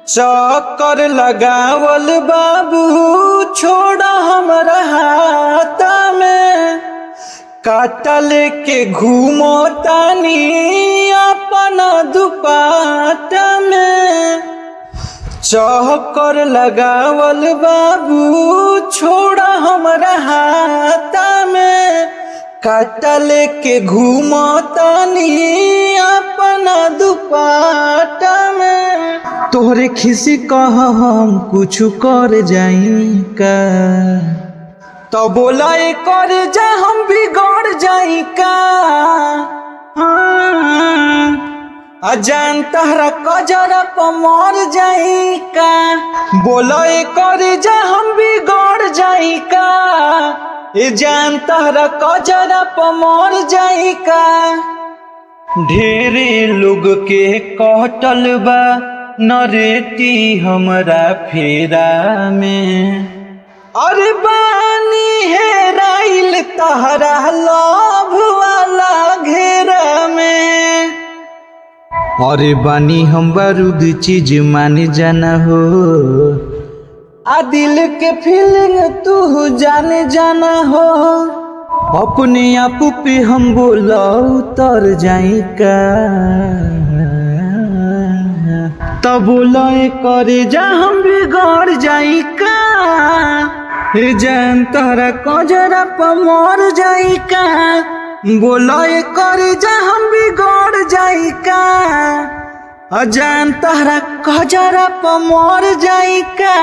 चक्कर लगावल बाबू छोड़ा हमरा हाथ में, काटा लेके घूमो तानी अपना दुपट्टा में। चक्कर लगावल बाबू छोड़ा हमरा हाथ में, काटा लेके घूमो तानी अपना दुपट्टा में। तोहरे खिसी कह हम कुछ कर जाई का, तो बोला कर जा हम बिगड़ जाई का। अजान तहरा कजरा पर मर जाई का, बोला कर जा हम बिगड़ जाई का। ए जान तहरा कजरा पर मर जाई का। ढेरे लोग के कटल बा नरेटी हमरा फेरा में, अरे बानी हेराइल तहरा लव वाला घेरा में। अरे बानी हम बारूद चीज मान जाना हो, आ दिल के फीलिंग तू जाने जाना हो। अपने आप पे हम बोला उतर जाई का, तब बोला करे जा हम बिगड़ जाई का। हे जान तहरा कजरा पर मर जाई का, बोला करे जा हम बिगड़ जाई का। अजान तहरा कजरा पर मर जाई का।